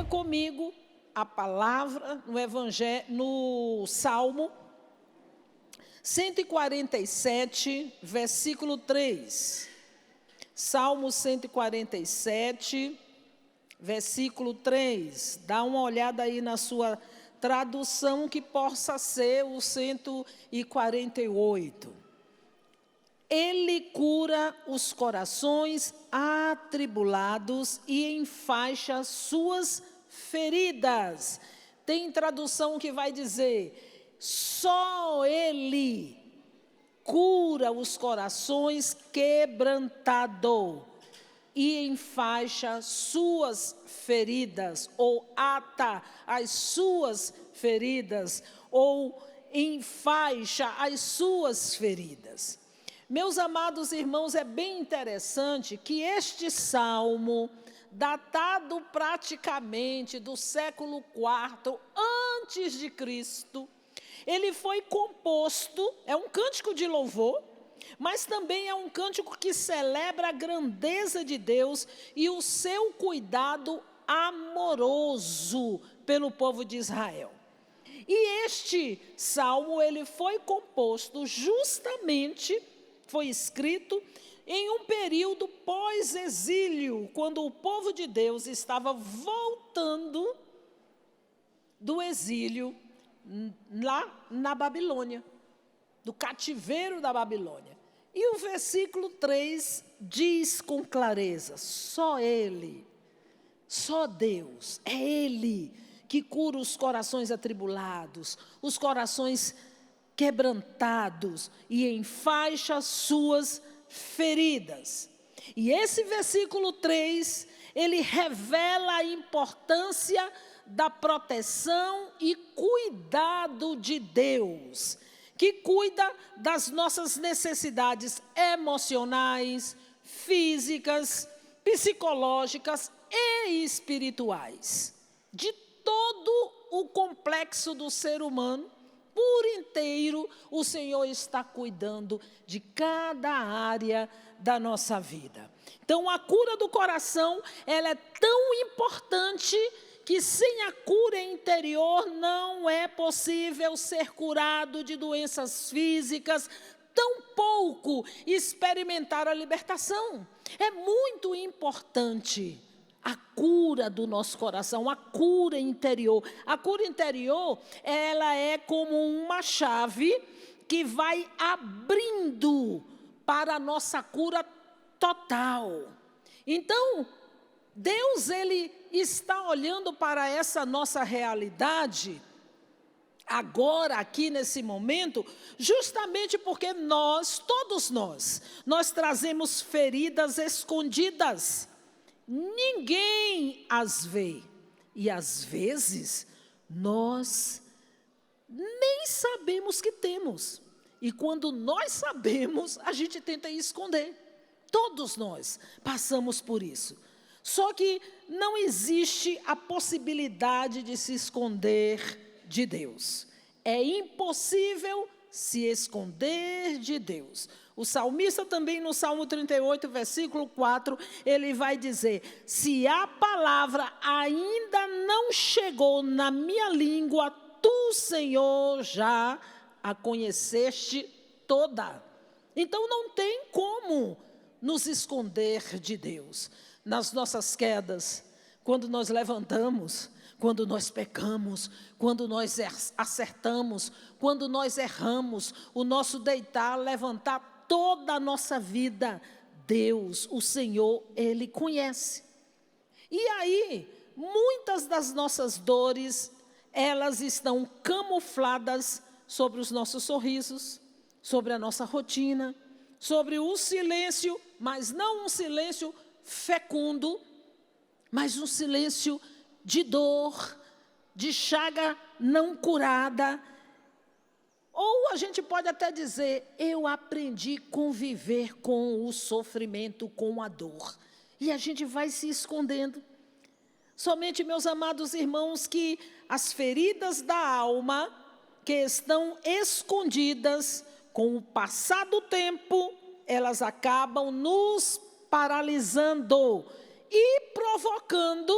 comigo a palavra no Evangelho, no Salmo 147, versículo 3. Salmo 147, versículo 3. Dá uma olhada aí na sua tradução, que possa ser o 148. Ele cura os corações atribulados e enfaixa suas feridas. Tem tradução que vai dizer: só Ele cura os corações quebrantados e enfaixa suas feridas, ou ata as suas feridas, ou enfaixa as suas feridas. Meus amados irmãos, é bem interessante que este salmo, datado praticamente do século IV antes de Cristo, ele foi composto, é um cântico de louvor, mas também é um cântico que celebra a grandeza de Deus e o seu cuidado amoroso pelo povo de Israel. E este salmo, ele foi composto justamente, foi escrito em um período pós-exílio, quando o povo de Deus estava voltando do exílio lá na Babilônia, do cativeiro da Babilônia. E o versículo 3 diz com clareza: só Ele, só Deus, é Ele que cura os corações atribulados, os corações quebrantados e enfaixa suas feridas. E esse versículo 3, ele revela a importância da proteção e cuidado de Deus, que cuida das nossas necessidades emocionais, físicas, psicológicas e espirituais, de todo o complexo do ser humano. Por inteiro, o Senhor está cuidando de cada área da nossa vida. Então, a cura do coração, ela é tão importante que sem a cura interior não é possível ser curado de doenças físicas, tampouco experimentar a libertação. É muito importante a cura do nosso coração, a cura interior. A cura interior, ela é como uma chave que vai abrindo para a nossa cura total. Então, Deus, Ele está olhando para essa nossa realidade, agora, aqui nesse momento, justamente porque todos nós trazemos feridas escondidas. Ninguém as vê. E às vezes, nós nem sabemos que temos. E quando nós sabemos, a gente tenta esconder. Todos nós passamos por isso. Só que não existe a possibilidade de se esconder de Deus. É impossível se esconder de Deus. O salmista também, no Salmo 38, versículo 4, ele vai dizer: se a palavra ainda não chegou na minha língua, tu, Senhor, já a conheceste toda. Então não tem como nos esconder de Deus. Nas nossas quedas, quando nós levantamos, quando nós pecamos, quando nós acertamos, quando nós erramos, o nosso deitar, levantar, toda a nossa vida, Deus, o Senhor, Ele conhece. E aí, muitas das nossas dores, elas estão camufladas sobre os nossos sorrisos, sobre a nossa rotina, sobre o silêncio, mas não um silêncio fecundo, mas um silêncio de dor, de chaga não curada. Ou a gente pode até dizer: eu aprendi a conviver com o sofrimento, com a dor. E a gente vai se escondendo. Somente, meus amados irmãos, que as feridas da alma, que estão escondidas, com o passar do tempo, elas acabam nos paralisando e provocando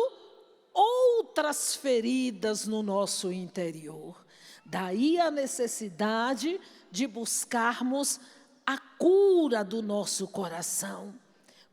outras feridas no nosso interior. Daí a necessidade de buscarmos a cura do nosso coração.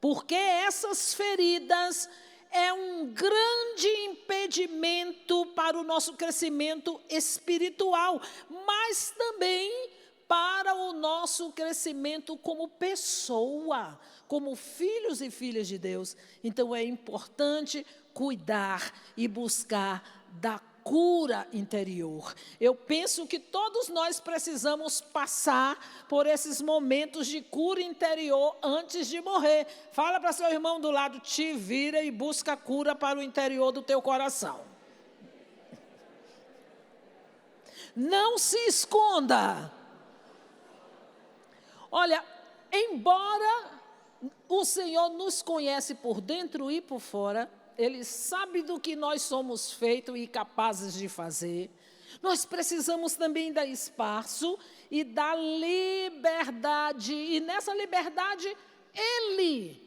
Porque essas feridas é um grande impedimento para o nosso crescimento espiritual, mas também para o nosso crescimento como pessoa, como filhos e filhas de Deus. Então é importante cuidar e buscar da cura interior. Eu penso que todos nós precisamos passar por esses momentos de cura interior antes de morrer. Fala para seu irmão do lado, te vira e busca cura para o interior do teu coração. Não se esconda. Olha, embora o Senhor nos conhece por dentro e por fora, Ele sabe do que nós somos feitos e capazes de fazer. Nós precisamos também dar espaço e dar liberdade. E nessa liberdade, Ele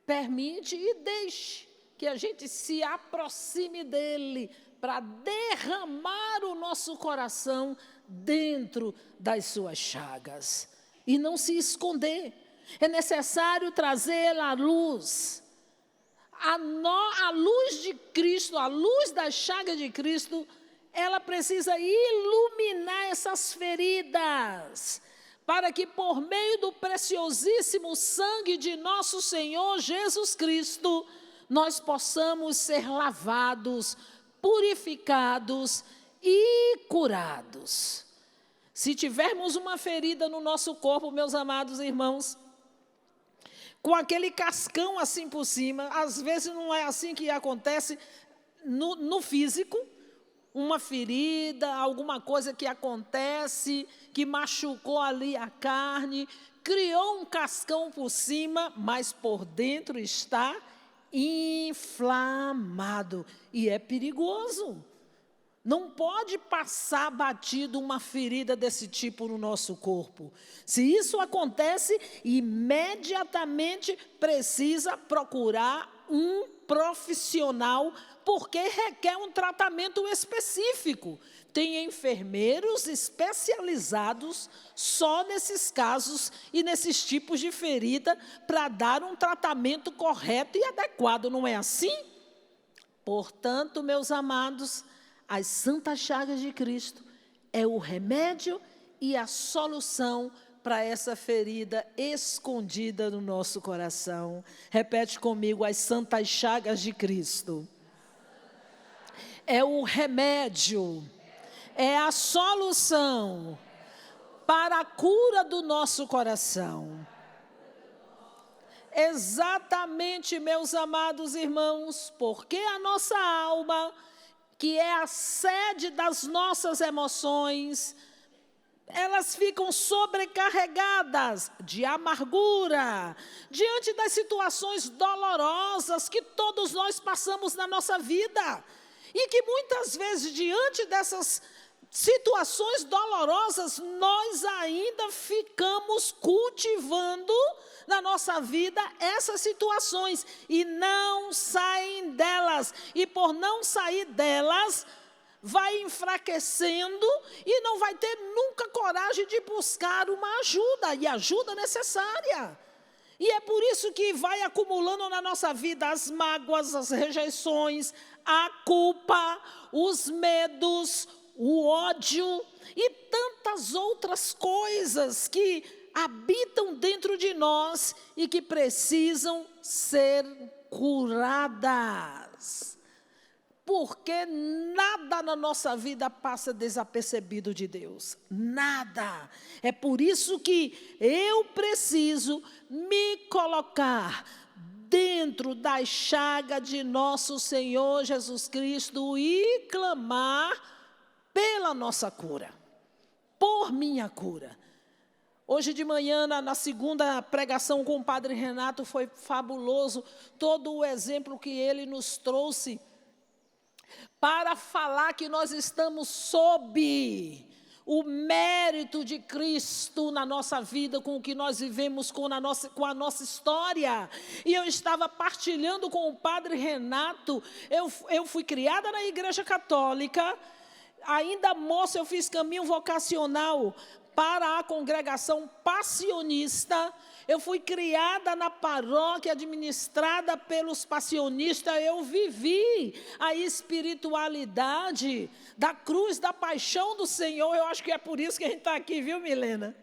permite e deixe que a gente se aproxime dEle para derramar o nosso coração dentro das suas chagas. E não se esconder. É necessário trazer à luz. A luz de Cristo, a luz da chaga de Cristo, ela precisa iluminar essas feridas, para que por meio do preciosíssimo sangue de nosso Senhor Jesus Cristo, nós possamos ser lavados, purificados e curados. Se tivermos uma ferida no nosso corpo, meus amados irmãos, com aquele cascão assim por cima, às vezes não é assim que acontece no físico, uma ferida, alguma coisa que acontece, que machucou ali a carne, criou um cascão por cima, mas por dentro está inflamado e é perigoso. Não pode passar batido uma ferida desse tipo no nosso corpo. Se isso acontece, imediatamente precisa procurar um profissional, porque requer um tratamento específico. Tem enfermeiros especializados só nesses casos e nesses tipos de ferida para dar um tratamento correto e adequado, não é assim? Portanto, meus amados, as santas chagas de Cristo é o remédio e a solução para essa ferida escondida no nosso coração. Repete comigo, as santas chagas de Cristo. É o remédio, é a solução para a cura do nosso coração. Exatamente, meus amados irmãos, porque a nossa alma, que é a sede das nossas emoções, elas ficam sobrecarregadas de amargura, diante das situações dolorosas que todos nós passamos na nossa vida. E que muitas vezes, diante dessas situações dolorosas, nós ainda ficamos cultivando na nossa vida essas situações e não saem delas. E por não sair delas, vai enfraquecendo e não vai ter nunca coragem de buscar uma ajuda, e ajuda necessária. E é por isso que vai acumulando na nossa vida as mágoas, as rejeições, a culpa, os medos, o ódio e tantas outras coisas que habitam dentro de nós e que precisam ser curadas. Porque nada na nossa vida passa desapercebido de Deus. Nada. É por isso que eu preciso me colocar dentro da chaga de nosso Senhor Jesus Cristo e clamar pela nossa cura, por minha cura. Hoje de manhã, na segunda pregação com o Padre Renato, foi fabuloso todo o exemplo que ele nos trouxe para falar que nós estamos sob o mérito de Cristo na nossa vida, com o que nós vivemos, com a nossa história. E eu estava partilhando com o padre Renato, eu fui criada na Igreja Católica, ainda moça eu fiz caminho vocacional para a congregação passionista. Eu fui criada na paróquia administrada pelos passionistas. Eu vivi a espiritualidade da cruz, da paixão do Senhor. Eu acho que é por isso que a gente está aqui, viu, Milena?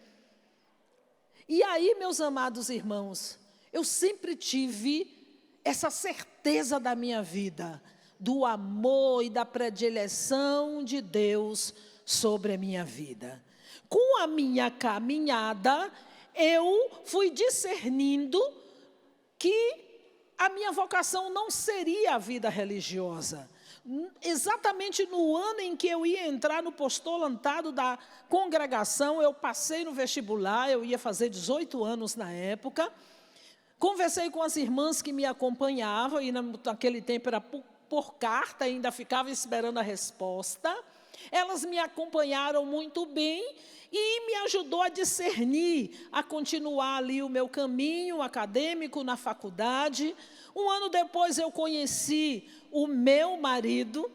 E aí, meus amados irmãos, eu sempre tive essa certeza da minha vida, do amor e da predileção de Deus sobre a minha vida. Com a minha caminhada, eu fui discernindo que a minha vocação não seria a vida religiosa. Exatamente no ano em que eu ia entrar no postulantado da congregação, eu passei no vestibular, eu ia fazer 18 anos na época. Conversei com as irmãs que me acompanhavam, e naquele tempo era por carta, ainda ficava esperando a resposta. Elas me acompanharam muito bem e me ajudou a discernir, a continuar ali o meu caminho acadêmico na faculdade. Um ano depois eu conheci o meu marido,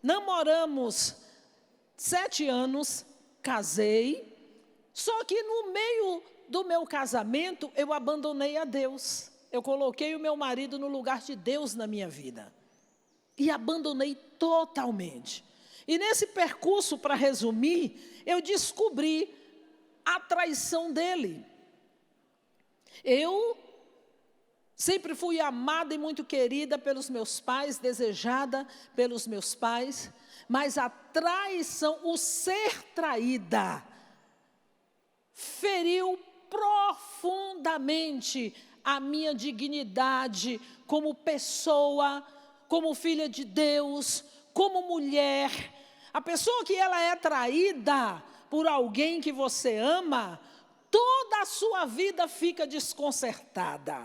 namoramos 7 anos, casei, só que no meio do meu casamento eu abandonei a Deus. Eu coloquei o meu marido no lugar de Deus na minha vida e abandonei totalmente. E nesse percurso, para resumir, eu descobri a traição dele. Eu sempre fui amada e muito querida pelos meus pais, desejada pelos meus pais, mas a traição, o ser traída, feriu profundamente a minha dignidade como pessoa, como filha de Deus, como mulher. A pessoa que ela é traída por alguém que você ama, toda a sua vida fica desconcertada.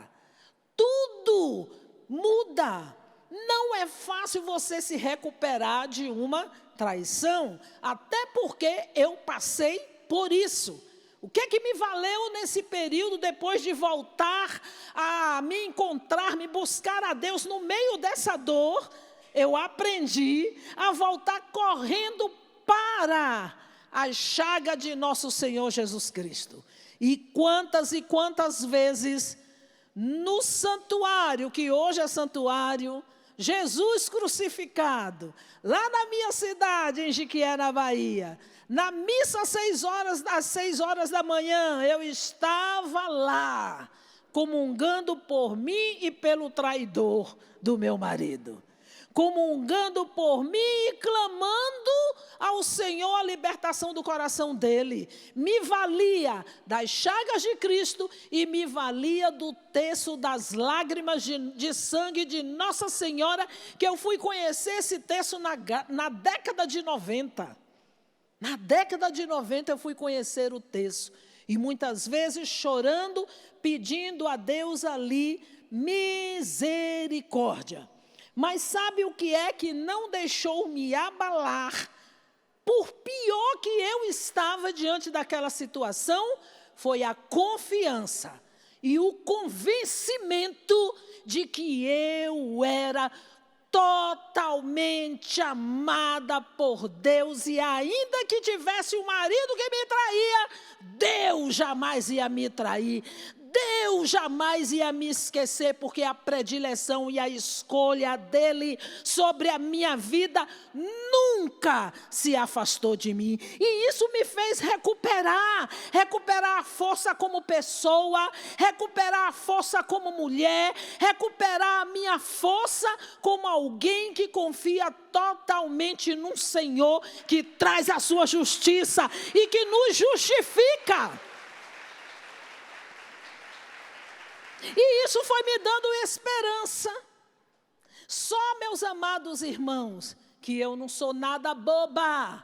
Tudo muda. Não é fácil você se recuperar de uma traição, até porque eu passei por isso. O que é que me valeu nesse período, depois de voltar a me encontrar, me buscar a Deus no meio dessa dor? Eu aprendi a voltar correndo para a chaga de nosso Senhor Jesus Cristo. E quantas vezes no santuário, que hoje é santuário, Jesus crucificado, lá na minha cidade, em Jiquié, na Bahia, na missa às 6 horas da manhã, eu estava lá, comungando por mim e pelo traidor do meu marido. Comungando por mim e clamando ao Senhor a libertação do coração dele. Me valia das chagas de Cristo e me valia do terço das lágrimas de sangue de Nossa Senhora, que eu fui conhecer esse terço na década de 90. Na década de 90 eu fui conhecer o terço. E muitas vezes chorando, pedindo a Deus ali misericórdia. Mas sabe o que é que não deixou me abalar? Por pior que eu estava diante daquela situação, foi a confiança e o convencimento de que eu era totalmente amada por Deus, e ainda que tivesse um marido que me traía, Deus jamais ia me trair. Deus jamais ia me esquecer, porque a predileção e a escolha dele sobre a minha vida nunca se afastou de mim. E isso me fez recuperar a força como pessoa, recuperar a força como mulher, recuperar a minha força como alguém que confia totalmente num Senhor que traz a sua justiça e que nos justifica. E isso foi me dando esperança. Só, meus amados irmãos, que eu não sou nada boba.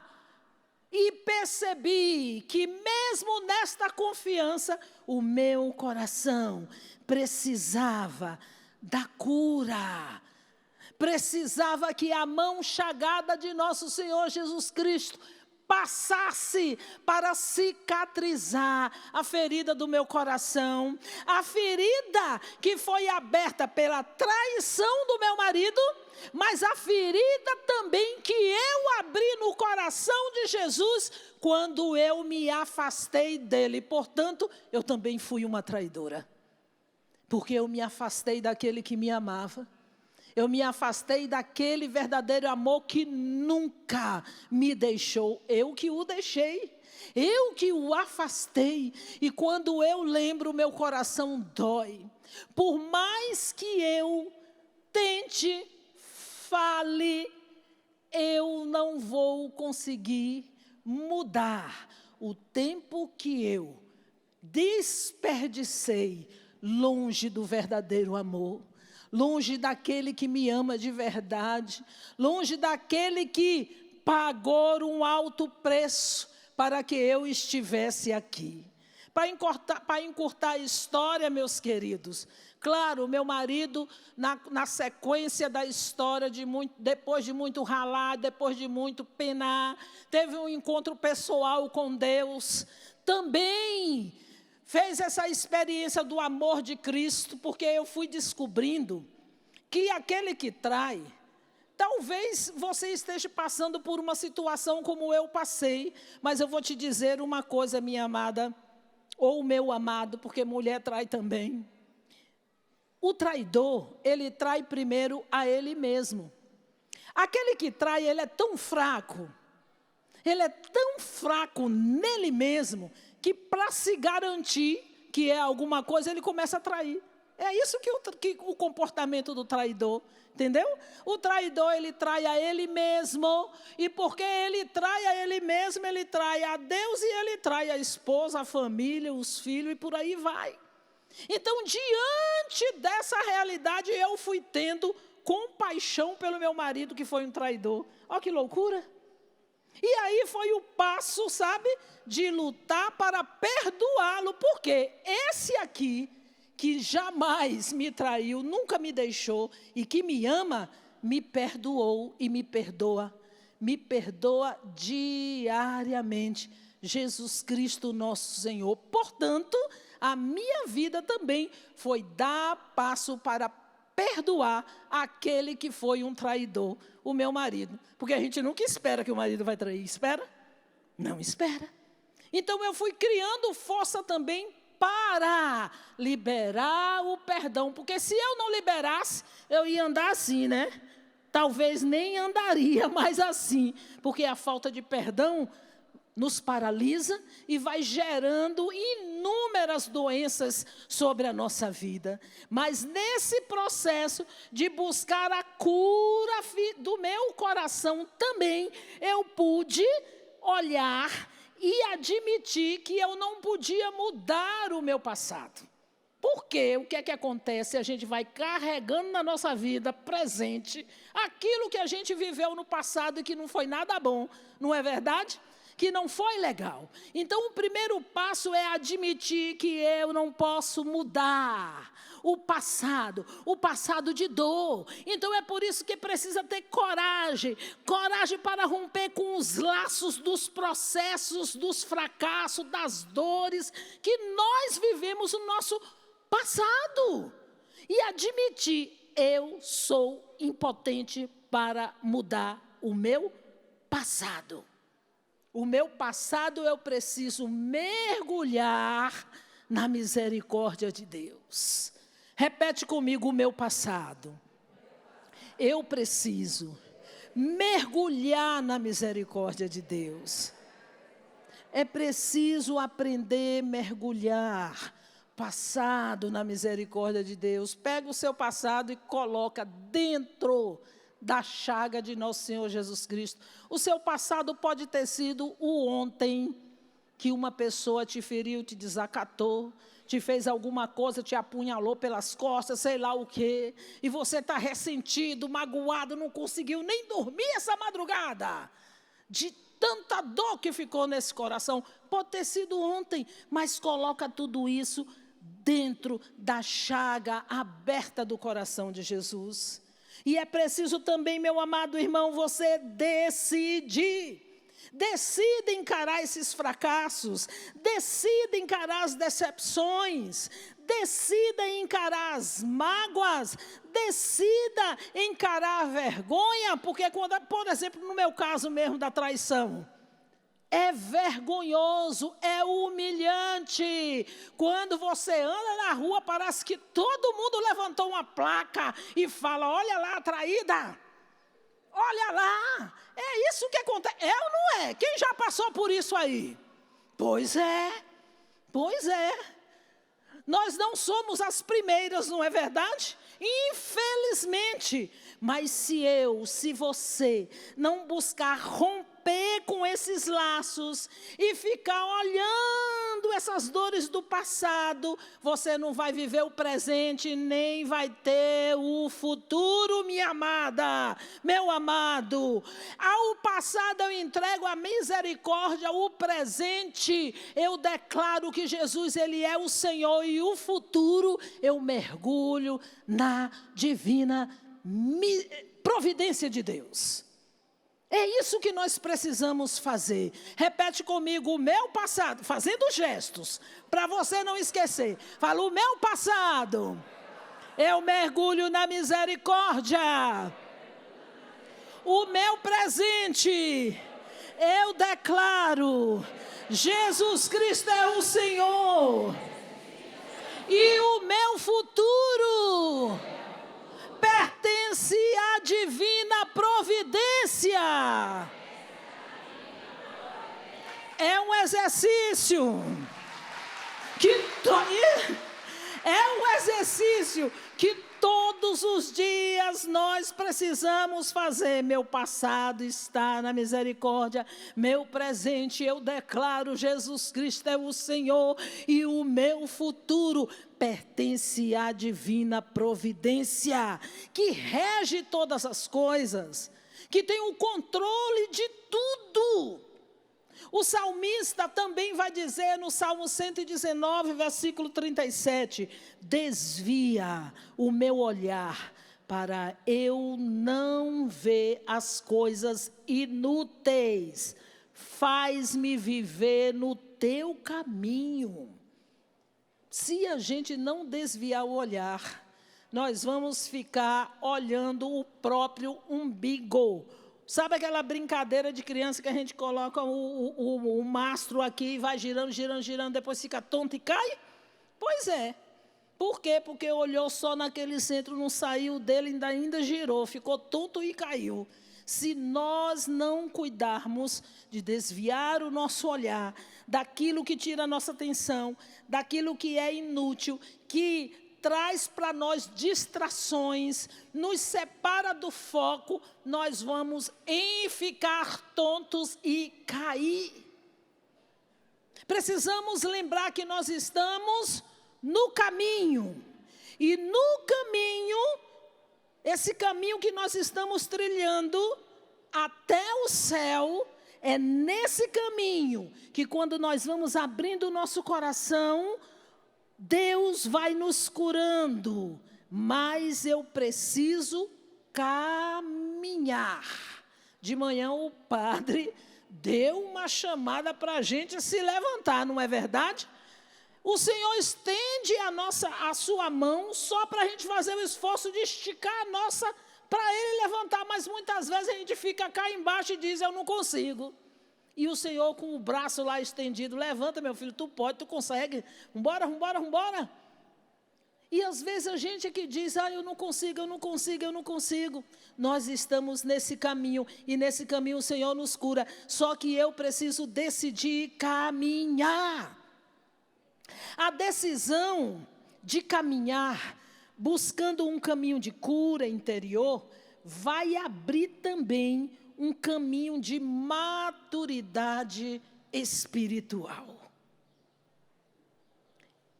E percebi que mesmo nesta confiança, o meu coração precisava da cura. Precisava que a mão chagada de nosso Senhor Jesus Cristo passasse para cicatrizar a ferida do meu coração, a ferida que foi aberta pela traição do meu marido, mas a ferida também que eu abri no coração de Jesus quando eu me afastei dele. Portanto, eu também fui uma traidora, porque eu me afastei daquele que me amava. Eu me afastei daquele verdadeiro amor que nunca me deixou. Eu que o deixei. Eu que o afastei. E quando eu lembro, meu coração dói. Por mais que eu tente, fale, eu não vou conseguir mudar o tempo que eu desperdicei longe do verdadeiro amor. Longe daquele que me ama de verdade, longe daquele que pagou um alto preço para que eu estivesse aqui. Para encurtar a história, meus queridos, claro, meu marido, na sequência da história, depois de muito ralar, depois de muito penar, teve um encontro pessoal com Deus, também fez essa experiência do amor de Cristo, porque eu fui descobrindo que aquele que trai, talvez você esteja passando por uma situação como eu passei, mas eu vou te dizer uma coisa, minha amada, ou meu amado, porque mulher trai também. O traidor, ele trai primeiro a ele mesmo. Aquele que trai, ele é tão fraco nele mesmo, que para se garantir que é alguma coisa, ele começa a trair. É isso que o comportamento do traidor, entendeu? O traidor, ele trai a ele mesmo, e porque ele trai a ele mesmo, ele trai a Deus e ele trai a esposa, a família, os filhos e por aí vai. Então, diante dessa realidade, eu fui tendo compaixão pelo meu marido, que foi um traidor. Olha que loucura! E aí foi o passo, sabe, de lutar para perdoá-lo, porque esse aqui, que jamais me traiu, nunca me deixou e que me ama, me perdoou e me perdoa diariamente. Jesus Cristo, nosso Senhor. Portanto, a minha vida também foi dar passo para perdoar aquele que foi um traidor, o meu marido. Porque a gente nunca espera que o marido vai trair. Espera? Não espera. Então eu fui criando força também para liberar o perdão. Porque se eu não liberasse, eu ia andar assim, né? Talvez nem andaria mais assim. Porque a falta de perdão nos paralisa e vai gerando inúmeras doenças sobre a nossa vida. Mas nesse processo de buscar a cura do meu coração também, eu pude olhar e admitir que eu não podia mudar o meu passado. Porque o que é que acontece? A gente vai carregando na nossa vida presente aquilo que a gente viveu no passado e que não foi nada bom, não é verdade? Que não foi legal. Então, o primeiro passo é admitir que eu não posso mudar o passado de dor. Então, é por isso que precisa ter coragem para romper com os laços dos processos, dos fracassos, das dores que nós vivemos no nosso passado. E admitir, eu sou impotente para mudar o meu passado. O meu passado eu preciso mergulhar na misericórdia de Deus. Repete comigo: o meu passado. Eu preciso mergulhar na misericórdia de Deus. É preciso aprender a mergulhar passado na misericórdia de Deus. Pega o seu passado e coloca dentro da chaga de nosso Senhor Jesus Cristo. O seu passado pode ter sido o ontem, que uma pessoa te feriu, te desacatou, te fez alguma coisa, te apunhalou pelas costas, sei lá o quê, e você está ressentido, magoado, não conseguiu nem dormir essa madrugada, de tanta dor que ficou nesse coração. Pode ter sido ontem, mas coloca tudo isso dentro da chaga aberta do coração de Jesus. E é preciso também, meu amado irmão, você decidir. Decida encarar esses fracassos, decida encarar as decepções, decida encarar as mágoas, decida encarar a vergonha, porque quando, por exemplo, no meu caso mesmo da traição, é vergonhoso, é humilhante. Quando você anda na rua, parece que todo mundo levantou uma placa e fala: olha lá, traída. Olha lá, é isso que acontece. É ou não é? Quem já passou por isso aí? Pois é, pois é. Nós não somos as primeiras, não é verdade? Infelizmente. Mas se você não buscar romper com esses laços e ficar olhando essas dores do passado, você não vai viver o presente, nem vai ter o futuro, minha amada, meu amado. Ao passado eu entrego a misericórdia, o presente eu declaro que Jesus, Ele é o Senhor, e o futuro eu mergulho na divina providência de Deus. É isso que nós precisamos fazer. Repete comigo: o meu passado, fazendo gestos, para você não esquecer. Fala: o meu passado, eu mergulho na misericórdia. O meu presente, eu declaro, Jesus Cristo é o Senhor. E o meu futuro pertence à divina providência. É um exercício que todos os dias nós precisamos fazer. Meu passado está na misericórdia, meu presente eu declaro, Jesus Cristo é o Senhor, e o meu futuro pertence à divina providência, que rege todas as coisas, que tem o controle de tudo. O salmista também vai dizer no Salmo 119, versículo 37, desvia o meu olhar para eu não ver as coisas inúteis, faz-me viver no teu caminho. Se a gente não desviar o olhar, nós vamos ficar olhando o próprio umbigo. Sabe aquela brincadeira de criança que a gente coloca o mastro aqui e vai girando, girando, girando, depois fica tonto e cai? Pois é. Por quê? Porque olhou só naquele centro, não saiu dele, ainda girou, ficou tonto e caiu. Se nós não cuidarmos de desviar o nosso olhar daquilo que tira a nossa atenção, daquilo que é inútil, que traz para nós distrações, nos separa do foco, nós vamos ficar tontos e cair. Precisamos lembrar que nós estamos no caminho. E no caminho, esse caminho que nós estamos trilhando até o céu, é nesse caminho que quando nós vamos abrindo o nosso coração, Deus vai nos curando, mas eu preciso caminhar. De manhã o padre deu uma chamada para a gente se levantar, não é verdade? O Senhor estende a sua mão só para a gente fazer o esforço de esticar a nossa, para Ele levantar, mas muitas vezes a gente fica cá embaixo e diz: eu não consigo. E o Senhor com o braço lá estendido: levanta, meu filho, tu pode, tu consegue, vambora, vambora, vambora. E às vezes a gente é que diz: eu não consigo, eu não consigo, eu não consigo. Nós estamos nesse caminho, e nesse caminho o Senhor nos cura, só que eu preciso decidir caminhar. A decisão de caminhar, buscando um caminho de cura interior, vai abrir também um caminho de maturidade espiritual.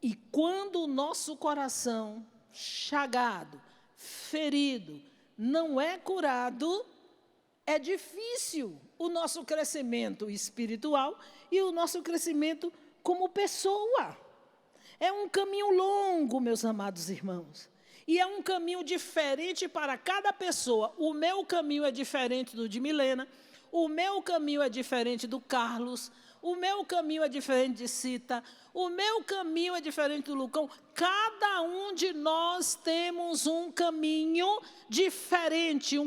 E quando o nosso coração chagado, ferido, não é curado, é difícil o nosso crescimento espiritual e o nosso crescimento como pessoa. É um caminho longo, meus amados irmãos. E é um caminho diferente para cada pessoa. O meu caminho é diferente do de Milena. o meu caminho é diferente do Carlos, o meu caminho é diferente de Cita, o meu caminho é diferente do Lucão. Cada um de nós temos um caminho diferente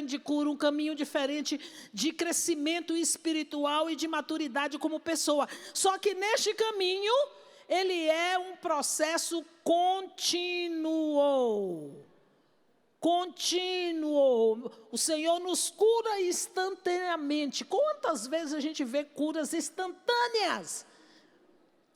de cura, um caminho diferente de crescimento espiritual e de maturidade como pessoa. Só que neste caminho, ele é um processo contínuo. O Senhor nos cura instantaneamente. Quantas vezes a gente vê curas instantâneas?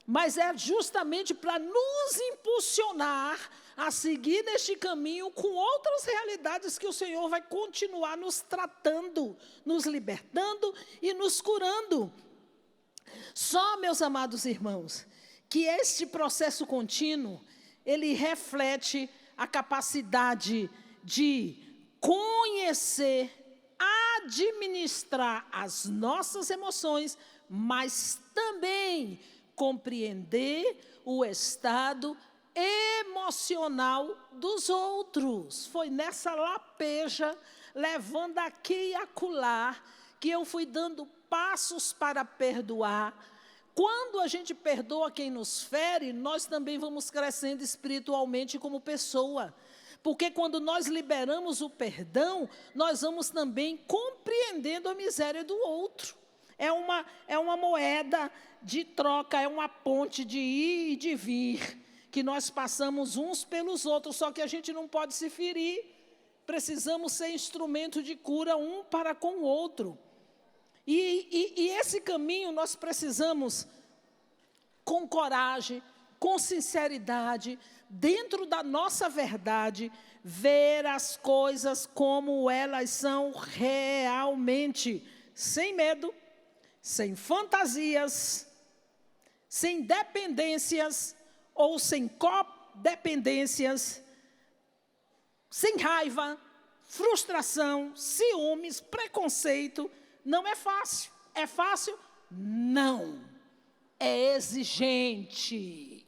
Mas é justamente para nos impulsionar a seguir neste caminho com outras realidades que o Senhor vai continuar nos tratando, nos libertando e nos curando. Só, meus amados irmãos, que este processo contínuo, ele reflete a capacidade de conhecer, administrar as nossas emoções, mas também compreender o estado emocional dos outros. Foi nessa lapeja, levando aqui e acolá, que eu fui dando passos para perdoar. Quando a gente perdoa quem nos fere, nós também vamos crescendo espiritualmente como pessoa. Porque quando nós liberamos o perdão, nós vamos também compreendendo a miséria do outro. É uma moeda de troca, é uma ponte de ir e de vir, que nós passamos uns pelos outros, só que a gente não pode se ferir. Precisamos ser instrumento de cura um para com o outro. E esse caminho nós precisamos, com coragem, com sinceridade, dentro da nossa verdade, ver as coisas como elas são realmente, sem medo, sem fantasias, sem dependências ou sem codependências, sem raiva, frustração, ciúmes, preconceito. Não é fácil. É fácil? Não. É exigente.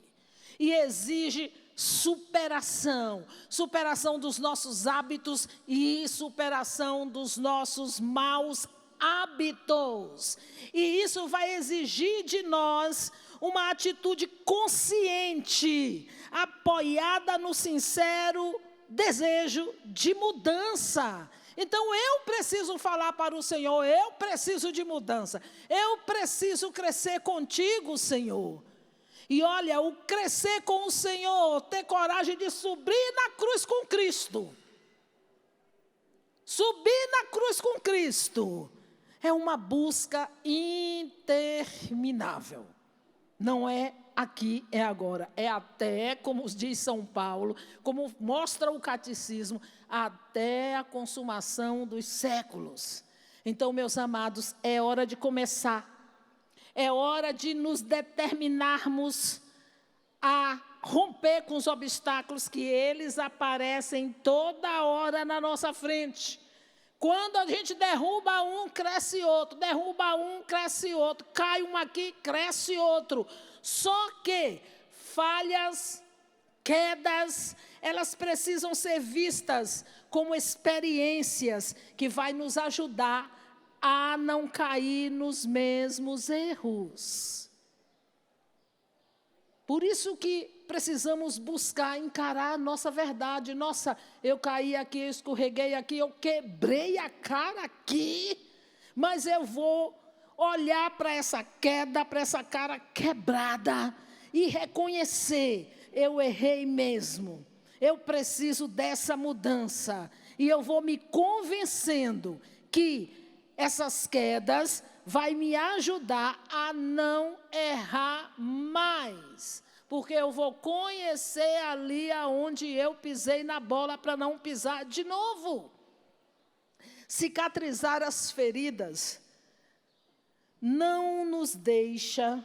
E exige superação. Superação dos nossos hábitos e superação dos nossos maus hábitos. E isso vai exigir de nós uma atitude consciente, apoiada no sincero desejo de mudança. Então, eu preciso falar para o Senhor, eu preciso de mudança. Eu preciso crescer contigo, Senhor. E olha, o crescer com o Senhor, ter coragem de subir na cruz com Cristo. Subir na cruz com Cristo é uma busca interminável. Não é aqui, é agora. É até, como diz São Paulo, como mostra o catecismo, até a consumação dos séculos. Então, meus amados, é hora de começar. É hora de nos determinarmos a romper com os obstáculos que eles aparecem toda hora na nossa frente. Quando a gente derruba um, cresce outro. Derruba um, cresce outro. Cai um aqui, cresce outro. Só que falhas, quedas, elas precisam ser vistas como experiências que vai nos ajudar a não cair nos mesmos erros. Por isso que precisamos buscar, encarar a nossa verdade. Nossa, eu caí aqui, eu escorreguei aqui, eu quebrei a cara aqui, mas eu vou olhar para essa queda, para essa cara quebrada e reconhecer, eu errei mesmo. Eu preciso dessa mudança. E eu vou me convencendo que essas quedas vai me ajudar a não errar mais. Porque eu vou conhecer ali aonde eu pisei na bola para não pisar de novo. Cicatrizar as feridas não nos deixa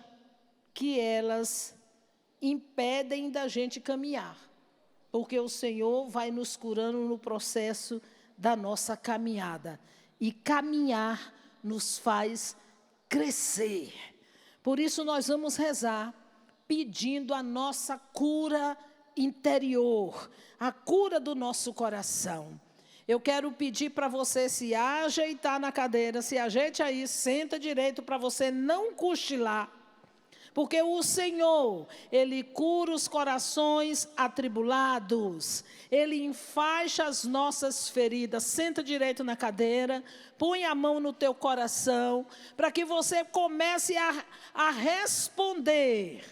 que elas impedem da gente caminhar. Porque o Senhor vai nos curando no processo da nossa caminhada. E caminhar nos faz crescer. Por isso nós vamos rezar, pedindo a nossa cura interior, a cura do nosso coração. Eu quero pedir para você se ajeitar na cadeira, se ajeite aí, senta direito para você não cochilar. Porque o Senhor, Ele cura os corações atribulados. Ele enfaixa as nossas feridas. Senta direito na cadeira, põe a mão no teu coração, para que você comece a responder.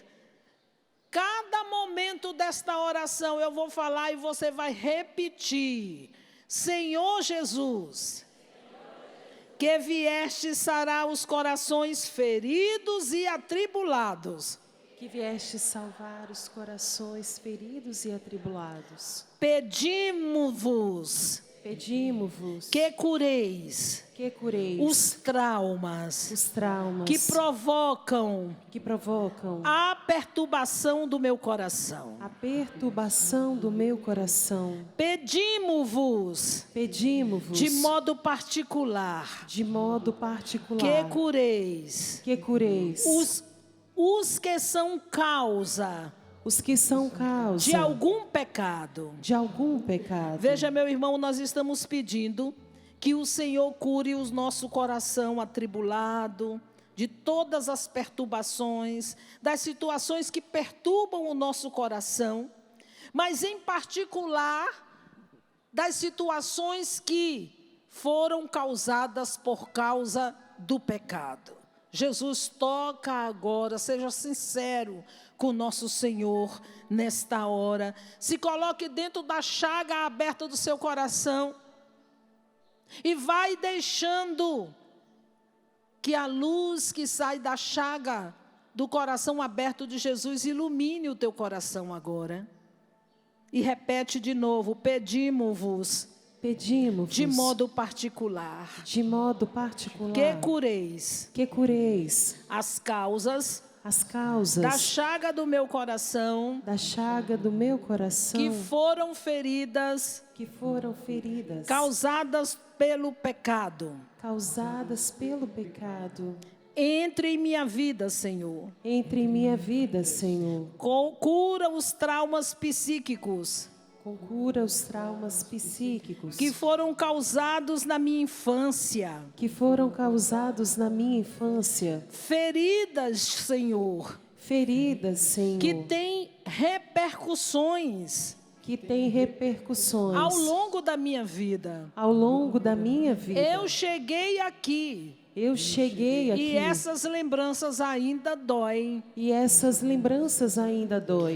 Cada momento desta oração eu vou falar e você vai repetir. Senhor Jesus, que vieste sarar os corações feridos e atribulados. Que vieste salvar os corações feridos e atribulados. Pedimos-vos que cureis os traumas que provocam a perturbação do meu coração. Pedimos-vos de modo particular que cureis os que são causa de algum pecado. Veja, meu irmão, nós estamos pedindo que o Senhor cure o nosso coração atribulado, de todas as perturbações, das situações que perturbam o nosso coração, mas em particular das situações que foram causadas por causa do pecado. Jesus, toca agora, seja sincero com o nosso Senhor nesta hora. Se coloque dentro da chaga aberta do seu coração e vai deixando que a luz que sai da chaga do coração aberto de Jesus ilumine o teu coração agora. E repete de novo: pedimos-vos de modo particular que cureis as causas da chaga do meu coração que foram feridas causadas pelo pecado. Entre em minha vida, Senhor. Cura os traumas psíquicos que foram causados na minha infância. Feridas, Senhor. Que têm repercussões. Ao longo da minha vida. Eu cheguei aqui. E essas lembranças ainda doem.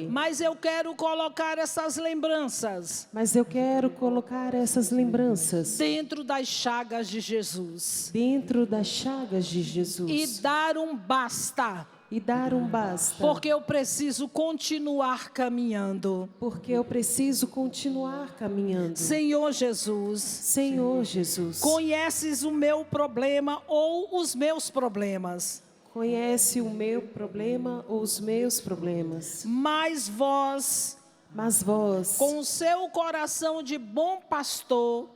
Mas eu quero colocar essas lembranças. Dentro das chagas de Jesus. E dar um basta. Porque eu preciso continuar caminhando. Senhor Jesus. Conheces o meu problema ou os meus problemas. Mas vós, com o seu coração de bom pastor,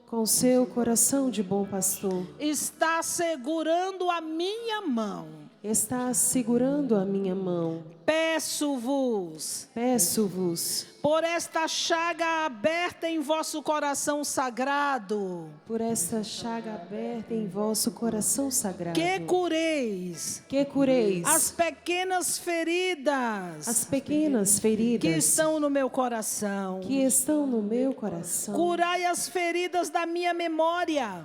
está segurando a minha mão. Peço-vos por esta chaga aberta em vosso coração sagrado. Que cureis as pequenas feridas que estão no meu coração. Curai as feridas da minha memória.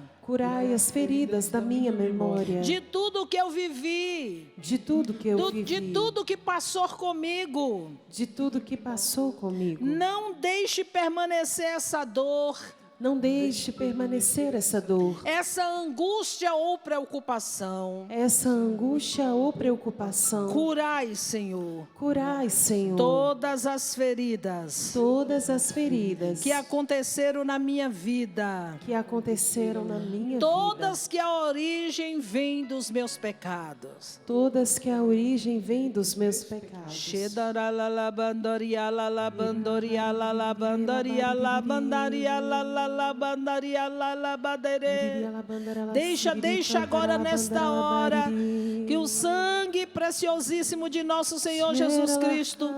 De tudo que eu vivi. De tudo que passou comigo. Não deixe permanecer essa dor. Essa angústia ou preocupação. Curai, Senhor. Todas as feridas. Que aconteceram na minha vida. Todas que a origem vem dos meus pecados. Deixa agora nesta hora que o sangue preciosíssimo de nosso Senhor Jesus Cristo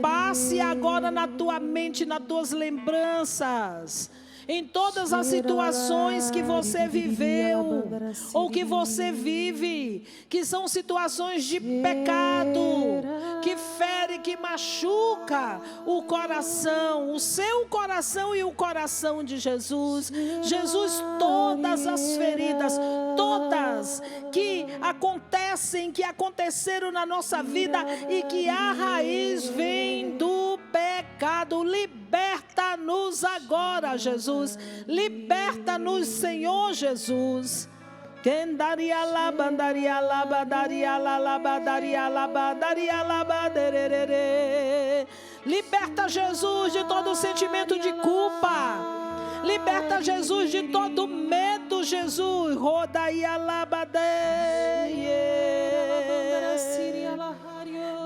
passe agora na tua mente, nas tuas lembranças, em todas as situações que você viveu ou que você vive, que são situações de pecado, que fere, que machuca o coração, o seu coração e o coração de Jesus. Jesus, todas as feridas, todas que acontecem, que aconteceram na nossa vida e que a raiz vem do pecado, liberta-nos agora, Jesus. Liberta-nos, Senhor Jesus. Liberta, Jesus, de todo sentimento de culpa. Liberta, Jesus, de todo medo, Jesus.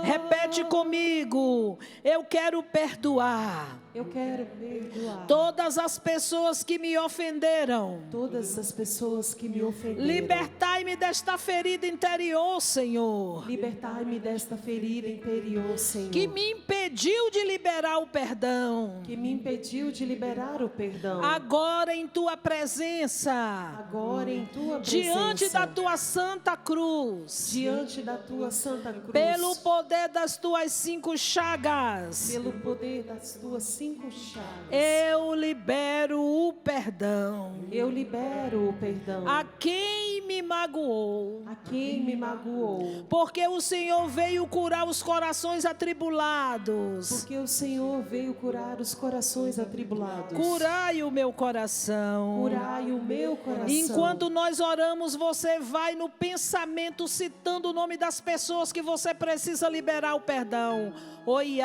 Repete comigo. Eu quero perdoar. Eu quero perdoar todas as pessoas que me ofenderam. todas as pessoas que me ofenderam. Libertai-me desta ferida interior, Senhor. Libertai-me desta ferida interior, Senhor. Que me impediu de liberar o perdão. Que me impediu de liberar o perdão. Agora em tua presença. Agora em tua presença. Diante da tua santa cruz. Diante da tua santa cruz. Pelo poder das tuas 5 chagas. Pelo poder das tuas 5 chagas. Eu libero o perdão. Eu libero o perdão. A quem me magoou. A quem me magoou. Porque o Senhor veio curar os corações atribulados. Porque o Senhor veio curar os corações atribulados. Curai o meu coração. Curai o meu coração. Enquanto nós oramos, você vai no pensamento citando o nome das pessoas que você precisa liberar o perdão. Oi,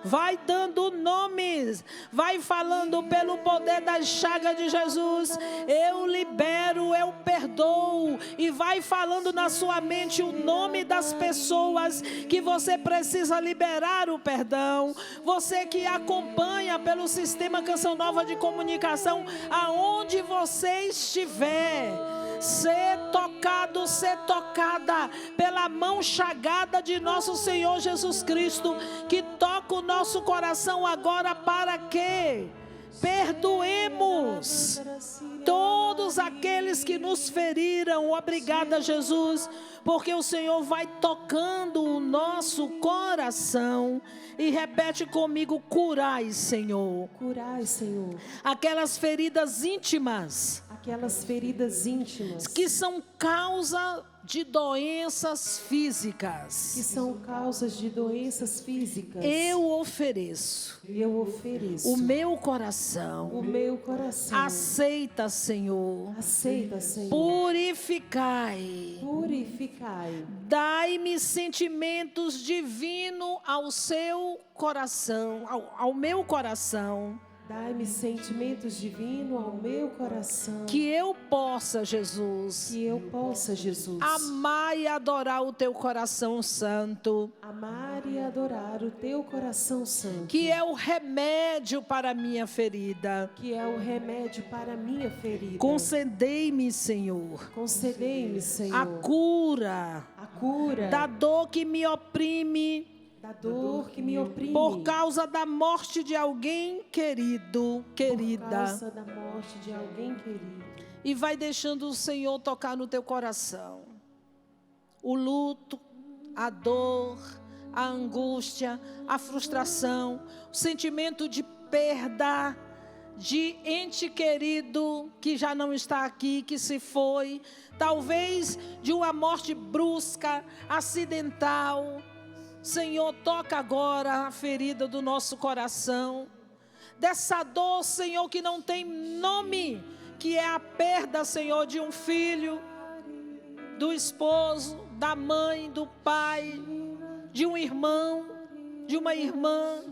vai dando nomes, vai falando pelo poder das chagas de Jesus. Eu libero, eu perdoo. E vai falando na sua mente o nome das pessoas que você precisa liberar o perdão. Você que acompanha pelo sistema Canção Nova de Comunicação, aonde você estiver, ser tocado, ser tocada pela mão chagada de nosso Senhor Jesus Cristo, que toca o nosso coração agora para que perdoemos todos aqueles que nos feriram. Obrigada, Jesus, porque o Senhor vai tocando o nosso coração. E repete comigo: curai, Senhor. Curai, Senhor. Aquelas feridas íntimas. Aquelas feridas íntimas. Que são causa de doenças físicas. Que são causas de doenças físicas. Eu ofereço. Eu ofereço. O meu coração. O meu coração. Aceita, Senhor. Aceita, Senhor. Purificai. Purificai. Dai-me sentimentos divinos ao seu coração, ao meu coração. Dai-me sentimentos divinos ao meu coração. Que eu possa, Jesus. Que eu possa, Jesus. Amar e adorar o teu coração santo. Amar e adorar o teu coração santo. Que é o remédio para a minha ferida. Que é o remédio para a minha ferida. Concedei-me, Senhor. Concedei-me, Senhor. A cura. A cura. Da dor que me oprime. Da dor que me oprime. Por causa da morte de alguém querido, querida. Por causa da morte de alguém querido. E vai deixando o Senhor tocar no teu coração. O luto, a dor, a angústia, a frustração, o sentimento de perda, de ente querido que já não está aqui, que se foi. Talvez de uma morte brusca, acidental. Senhor, toca agora a ferida do nosso coração. Dessa dor, Senhor, que não tem nome, que é a perda, Senhor, de um filho, do esposo, da mãe, do pai, de um irmão, de uma irmã,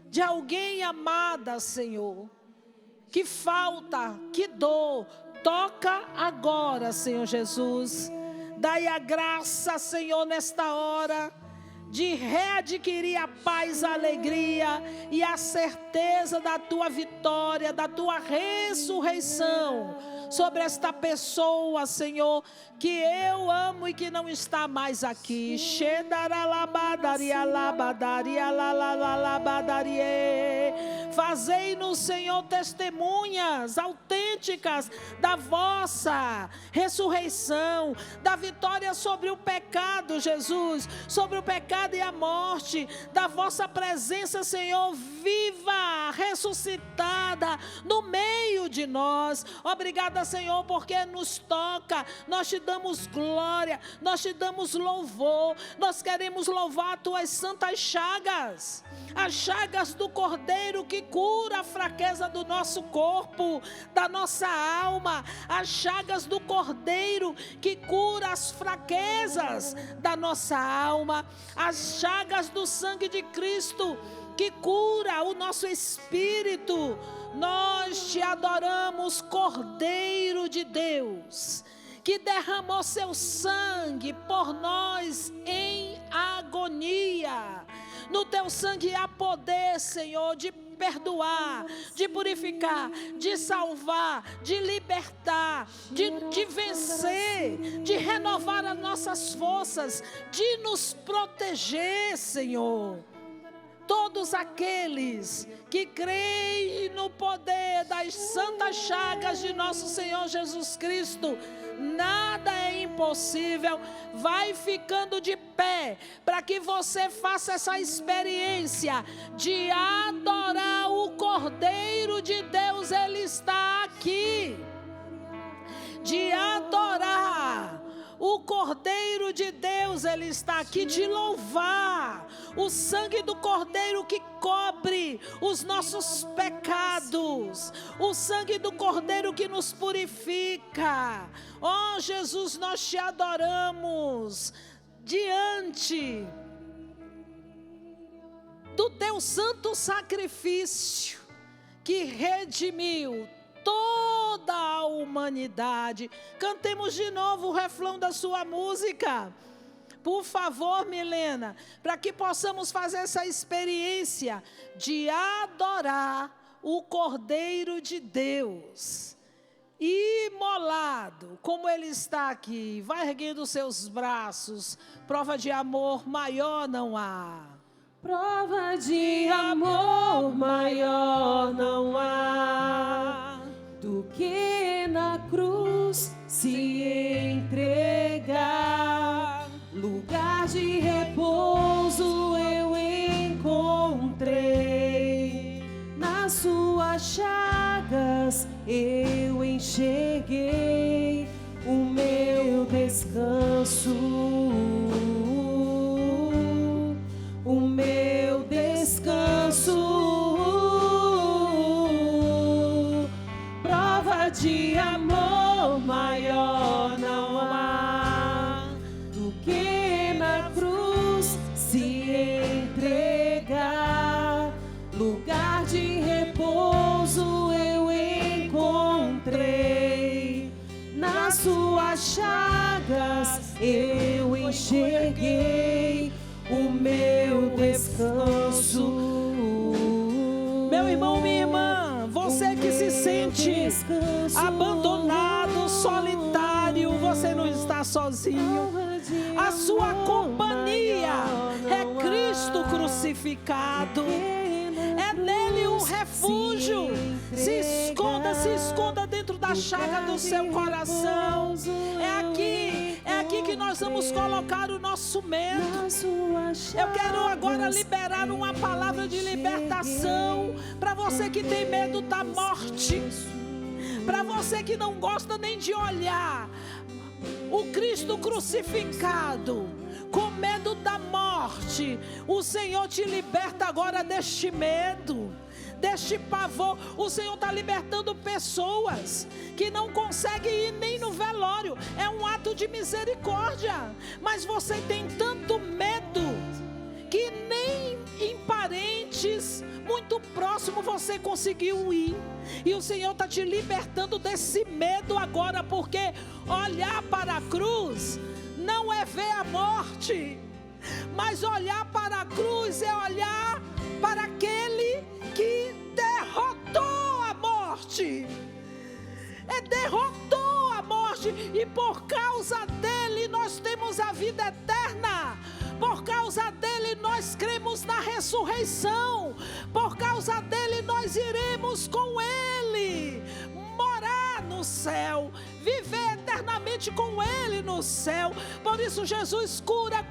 de alguém amada, Senhor. Que falta, que dor, toca agora, Senhor Jesus. Dai a graça, Senhor, nesta hora, de readquirir a paz, a alegria e a certeza da tua vitória, da tua ressurreição sobre esta pessoa, Senhor, que eu amo e que não está mais aqui. Fazei-nos, Senhor, testemunhas autênticas da vossa ressurreição, da vitória sobre o pecado, Jesus, sobre o pecado e a morte, da vossa presença, Senhor, viva, ressuscitada no meio de nós. Obrigada, Senhor, porque nos toca. Nós te damos glória, nós te damos louvor. Nós queremos louvar as tuas santas chagas, as chagas do Cordeiro que cura a fraqueza do nosso corpo, da nossa alma, as chagas do Cordeiro que cura as fraquezas da nossa alma, as chagas do sangue de Cristo que cura o nosso espírito. Nós te adoramos, Cordeiro de Deus, que derramou seu sangue por nós em agonia. No teu sangue há poder, Senhor, de perdoar, de purificar, de salvar, de libertar, de vencer, de renovar as nossas forças, de nos proteger, Senhor. Todos aqueles que creem no poder das santas chagas de nosso Senhor Jesus Cristo, nada é impossível. Vai ficando de pé para que você faça essa experiência de adorar o Cordeiro de Deus. Ele está aqui. De adorar o Cordeiro de Deus, Ele está aqui, de louvar o sangue do Cordeiro que cobre os nossos pecados, o sangue do Cordeiro que nos purifica. Oh Jesus, nós te adoramos diante do teu santo sacrifício que redimiu toda a humanidade. Cantemos de novo o refrão da sua música, por favor, Milena, para que possamos fazer essa experiência de adorar o Cordeiro de Deus, imolado, como Ele está aqui. Vai erguendo os seus braços. Prova de amor maior não há. Prova de amor maior não há do que na cruz se entregar. Lugar de repouso eu encontrei, nas suas chagas eu enxerguei o meu descanso, o meu descanso. Prova de amor maior não há do que na cruz se entregar. Lugar de repouso eu encontrei, nas suas chagas eu enxerguei o meu descanso. Meu irmão, minha irmã, você que se sente abandonado, solitário, você não está sozinho. A sua companhia é Cristo crucificado. É nele um refúgio. Se esconda dentro da chaga do seu coração. É aqui que nós vamos colocar o nosso medo. Eu quero agora liberar uma palavra de libertação para você que tem medo da morte, para você que não gosta nem de olhar o Cristo crucificado, com medo da morte. O Senhor te liberta agora deste medo, deste pavor. O Senhor está libertando pessoas que não conseguem ir nem no velório. É um ato de misericórdia, mas você tem tanto medo que nem em parentes muito próximo você conseguiu ir. E o Senhor está te libertando desse medo agora, porque olhar para a cruz não é ver a morte, mas olhar para a cruz é olhar para aquele que derrotou a morte. derrotou a morte, e por causa dele nós temos a vida eterna. Por causa dele nós cremos na ressurreição. Por causa dele nós iremos com ele morar no céu, viver eternamente com ele no céu. Por isso Jesus cura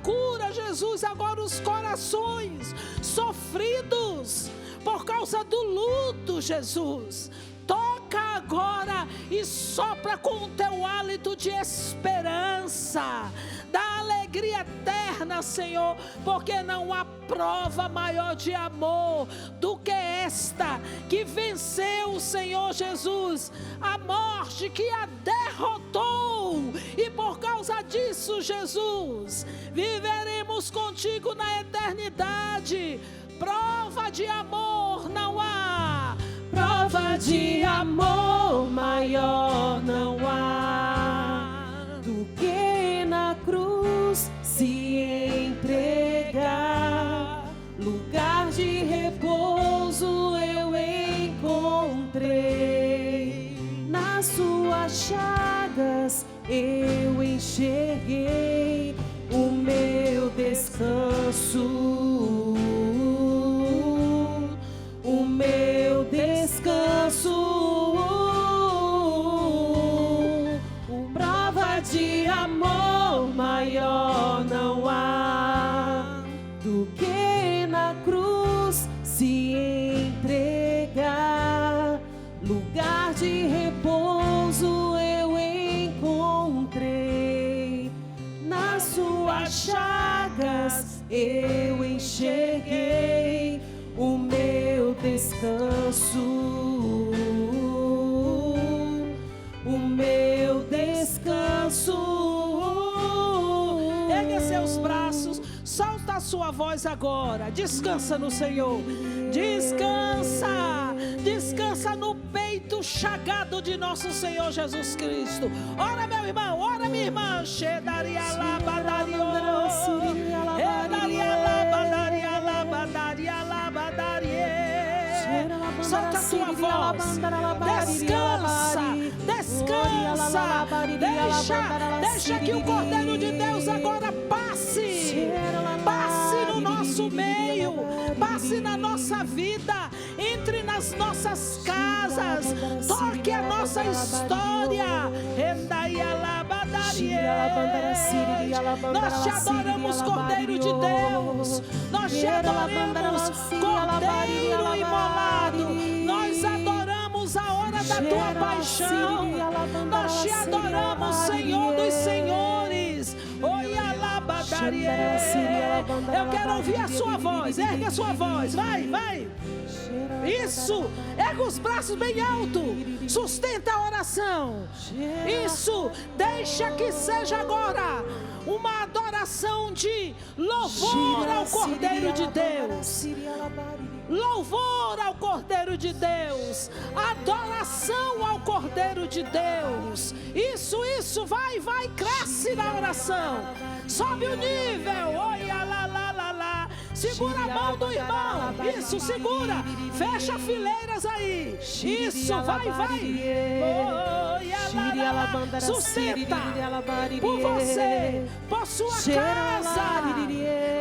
Jesus agora os corações sofridos por causa do luto. Jesus toca agora e sopra com o teu hálito de esperança, da alegria eterna, Senhor, porque não há prova maior de amor do que esta, que venceu o Senhor Jesus, a morte, que a derrotou, e por causa disso, Jesus, viveremos contigo na eternidade. Prova de amor não há, prova de amor maior não há do que na cruz se entregar. Lugar de repouso eu encontrei, nas suas chagas eu enxerguei o meu descanso. O meu descanso, prova de amor maior não há do que na cruz se entregar. Lugar de repouso eu encontrei, nas suas chagas eu enxerguei o meu descanso, o meu descanso. Ergue seus braços, solta a sua voz agora. Descansa no Senhor. Descansa, descansa no peito chagado de nosso Senhor Jesus Cristo. Ora, meu irmão, ora, minha irmã. Solta a tua voz, descansa, descansa, deixa que o Cordeiro de Deus agora passe no nosso meio, passe na nossa vida, entre nas nossas casas, toque a nossa história. Nós te adoramos, Cordeiro de Deus, nós te adoramos, Cordeiro imolado, nós adoramos a hora da tua paixão, nós te adoramos, Senhor dos senhores. Eu quero ouvir a sua voz, ergue a sua voz, vai. Isso, erga os braços bem alto, sustenta a oração. Isso, deixa que seja agora uma adoração de louvor ao Cordeiro de Deus. Louvor ao Cordeiro de Deus, adoração ao Cordeiro de Deus. Isso, vai, cresce na oração, sobe o nível. Segura a mão do irmão, isso, segura, fecha fileiras aí, isso, vai. Sustenta por você, por sua casa,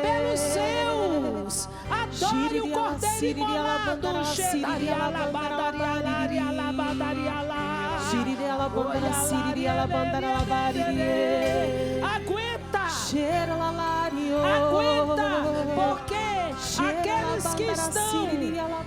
pelos seus. Adore o Cordeiro imolado. Aguenta, porque aqueles que estão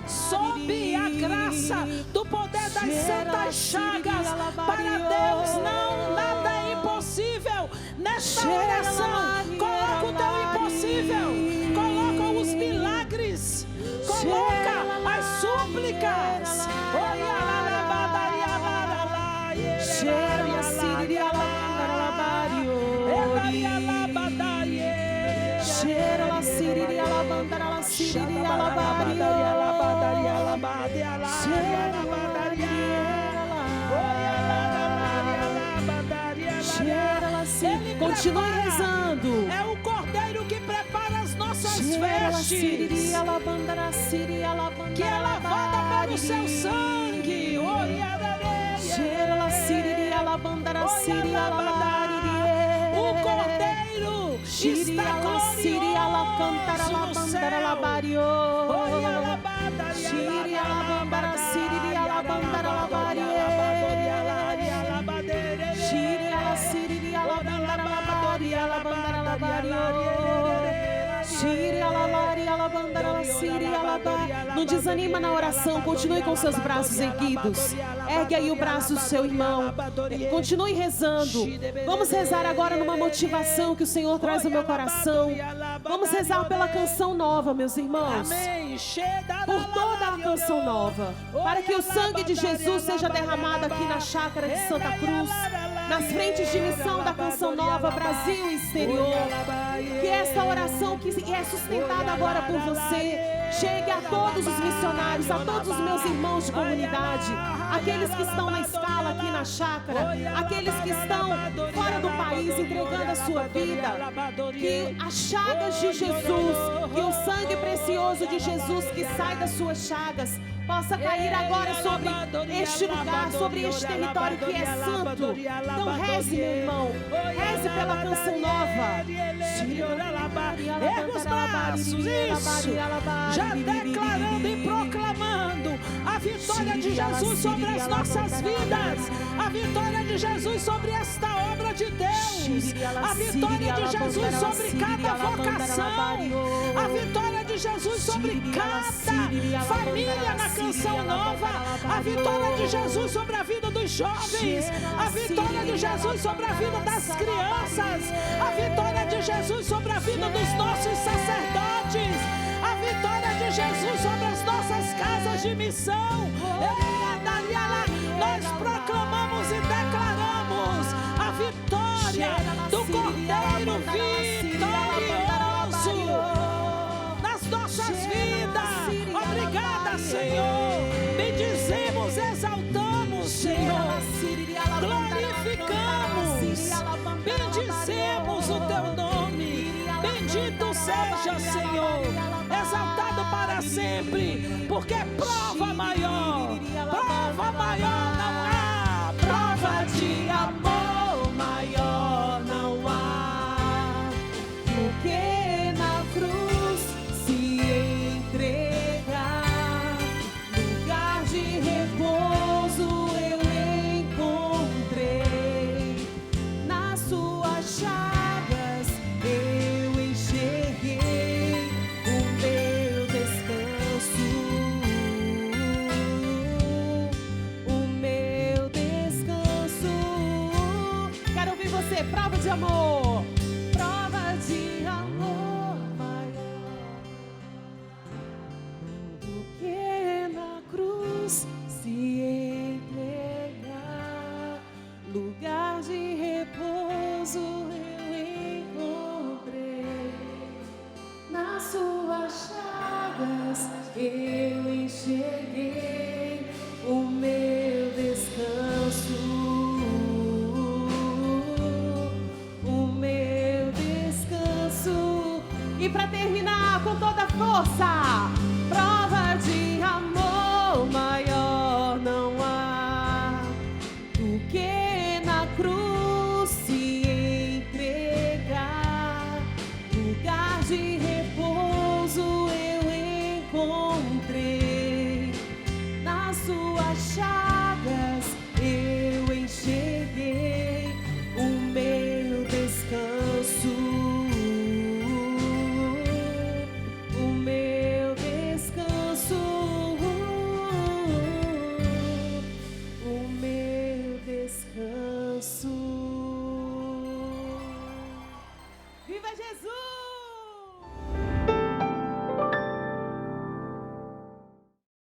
sob a graça do poder das santas chagas, para Deus nada é impossível. Nesta oração, coloca o teu impossível, coloca os milagres, coloca as súplicas. Continue rezando. É o Cordeiro que prepara as nossas vestes, que é lavada pelo seu sangue. Xerala siriria labandara siria labaririe. O Cordeiro está siria la cantara glorioso no labandara céu. labario. Siria Siria labandara siria labandara labarie. Siria labandara labaria labandara labario. Siria labaria labandara siria labaria. Não desanima na oração, continue com seus braços erguidos. Ergue aí o braço do seu irmão. Continue rezando. Vamos rezar agora numa motivação que o Senhor traz no meu coração. Vamos rezar pela canção nova, meus irmãos. Amém. Por toda a canção nova. Para que o sangue de Jesus seja derramado aqui na chácara de Santa Cruz. Nas frentes de missão da Canção Nova, Brasil e exterior. Que esta oração que é sustentada agora por você chegue a todos os missionários, a todos os meus irmãos de comunidade, aqueles que estão na escala aqui na chácara, aqueles que estão fora do país entregando a sua vida. Que as chagas de Jesus, que o sangue precioso de Jesus que sai das suas chagas possa cair agora sobre este lugar, sobre este território que é santo. Então reze, meu irmão, reze pela canção nova. Erga os braços, isso. Já declarando e proclamando a vitória de Jesus sobre as nossas vidas, a vitória de Jesus sobre esta obra de Deus, a vitória de Jesus sobre cada vocação, a vitória de Jesus sobre cada família na Canção Nova, a vitória de Jesus sobre a vida dos jovens, a vitória de Jesus sobre a vida das crianças, a vitória de Jesus sobre a vida dos nossos sacerdotes, a vitória de Jesus sobre as nossas casas de missão. Nós proclamamos e declaramos a vitória do Cordeiro vitorioso nas nossas vidas. Obrigada, Senhor. Bendizemos, exaltamos, Senhor. Glorificamos, bendizemos o teu nome. Bendito seja, Senhor, exaltado para sempre, porque prova maior não há, prova de amor maior não há, do que na cruz se entregar, lugar de repouso eu encontrei, nas suas chagas eu enxerguei o meu descanso, o meu descanso. Quero ouvir você, prova de amor, prova de amor maior do que na cruz se entregar, lugar de repouso eu encontrei, nas suas chagas eu enxerguei o meu descanso, o meu descanso. E para terminar com toda a força, prova de amor maior